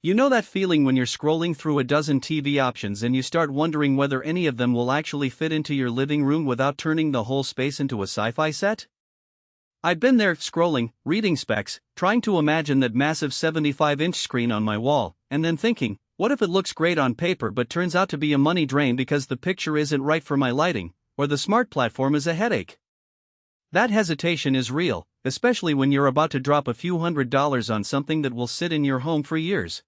You know that feeling when you're scrolling through a dozen TV options and you start wondering whether any of them will actually fit into your living room without turning the whole space into a sci-fi set? I've been there, scrolling, reading specs, trying to imagine that massive 75-inch screen on my wall, and then thinking, what if it looks great on paper but turns out to be a money drain because the picture isn't right for my lighting, or the smart platform is a headache? That hesitation is real, especially when you're about to drop a few $100s on something that will sit in your home for years.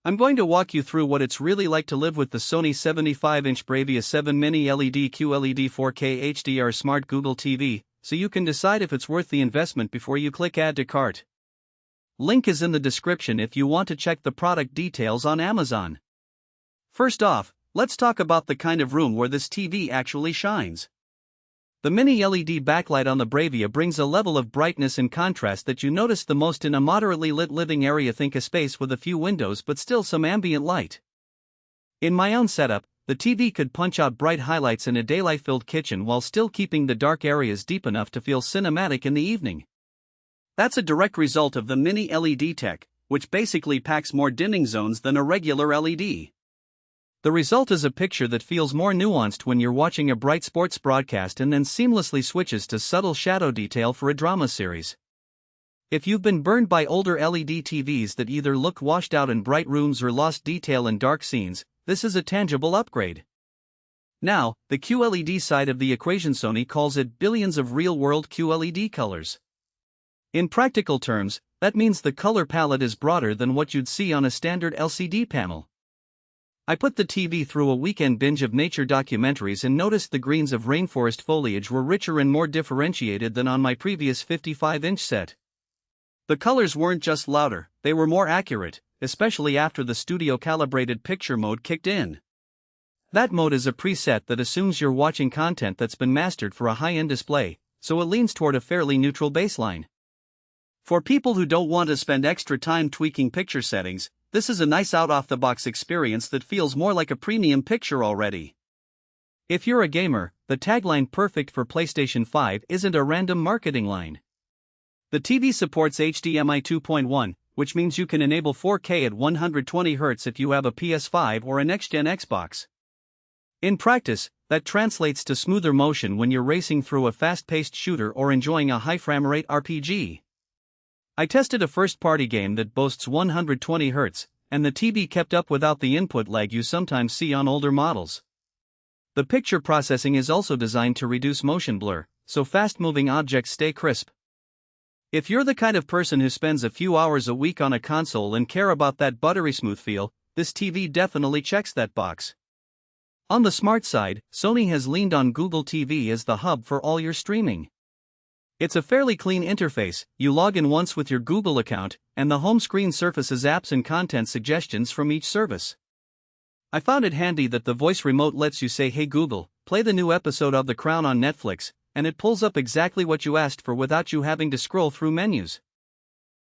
I'm going to walk you through what it's really like to live with the Sony 75-inch BRAVIA 7 Mini LED QLED 4K HDR Smart Google TV, so you can decide if it's worth the investment before you click Add to Cart. Link is in the description if you want to check the product details on Amazon. First off, let's talk about the kind of room where this TV actually shines. The mini LED backlight on the BRAVIA brings a level of brightness and contrast that you notice the most in a moderately lit living area. Think a space with a few windows but still some ambient light. In my own setup, the TV could punch out bright highlights in a daylight-filled kitchen while still keeping the dark areas deep enough to feel cinematic in the evening. That's a direct result of the mini LED tech, which basically packs more dimming zones than a regular LED. The result is a picture that feels more nuanced when you're watching a bright sports broadcast and then seamlessly switches to subtle shadow detail for a drama series. If you've been burned by older LED TVs that either look washed out in bright rooms or lost detail in dark scenes, this is a tangible upgrade. Now, the QLED side of the equation. Sony calls it billions of real-world QLED colors. In practical terms, that means the color palette is broader than what you'd see on a standard LCD panel. I put the TV through a weekend binge of nature documentaries and noticed the greens of rainforest foliage were richer and more differentiated than on my previous 55-inch set. The colors weren't just louder, they were more accurate, especially after the studio calibrated picture mode kicked in. That mode is a preset that assumes you're watching content that's been mastered for a high-end display, so it leans toward a fairly neutral baseline. For people who don't want to spend extra time tweaking picture settings, this is a nice out-of-the-box experience that feels more like a premium picture already. If you're a gamer, the tagline "perfect for PlayStation 5" isn't a random marketing line. The TV supports HDMI 2.1, which means you can enable 4K at 120Hz if you have a PS5 or a next-gen Xbox. In practice, that translates to smoother motion when you're racing through a fast-paced shooter or enjoying a high frame rate RPG. I tested a first-party game that boasts 120Hz, and the TV kept up without the input lag you sometimes see on older models. The picture processing is also designed to reduce motion blur, so fast-moving objects stay crisp. If you're the kind of person who spends a few hours a week on a console and care about that buttery smooth feel, this TV definitely checks that box. On the smart side, Sony has leaned on Google TV as the hub for all your streaming. It's a fairly clean interface. You log in once with your Google account, and the home screen surfaces apps and content suggestions from each service. I found it handy that the voice remote lets you say, "Hey Google, play the new episode of The Crown on Netflix," and it pulls up exactly what you asked for without you having to scroll through menus.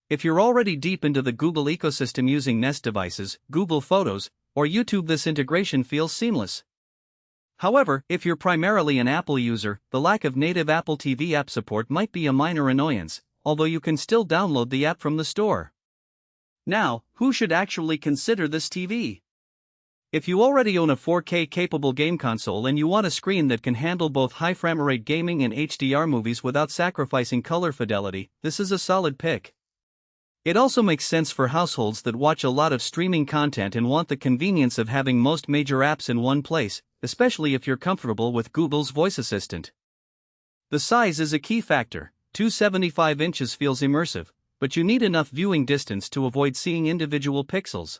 If you're already deep into the Google ecosystem using Nest devices, Google Photos, or YouTube, this integration feels seamless. However, if you're primarily an Apple user, the lack of native Apple TV app support might be a minor annoyance, although you can still download the app from the store. Now, who should actually consider this TV? If you already own a 4K capable game console and you want a screen that can handle both high frame rate gaming and HDR movies without sacrificing color fidelity, this is a solid pick. It also makes sense for households that watch a lot of streaming content and want the convenience of having most major apps in one place, especially if you're comfortable with Google's voice assistant. The size is a key factor. 275 inches feels immersive, but you need enough viewing distance to avoid seeing individual pixels.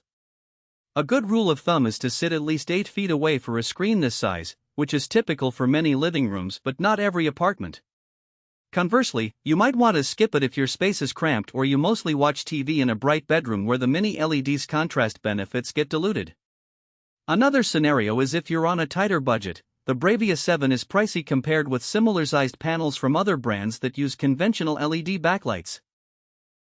A good rule of thumb is to sit at least 8 feet away for a screen this size, which is typical for many living rooms but not every apartment. Conversely, you might want to skip it if your space is cramped or you mostly watch TV in a bright bedroom where the mini LED's contrast benefits get diluted. Another scenario is if you're on a tighter budget. The BRAVIA 7 is pricey compared with similar-sized panels from other brands that use conventional LED backlights.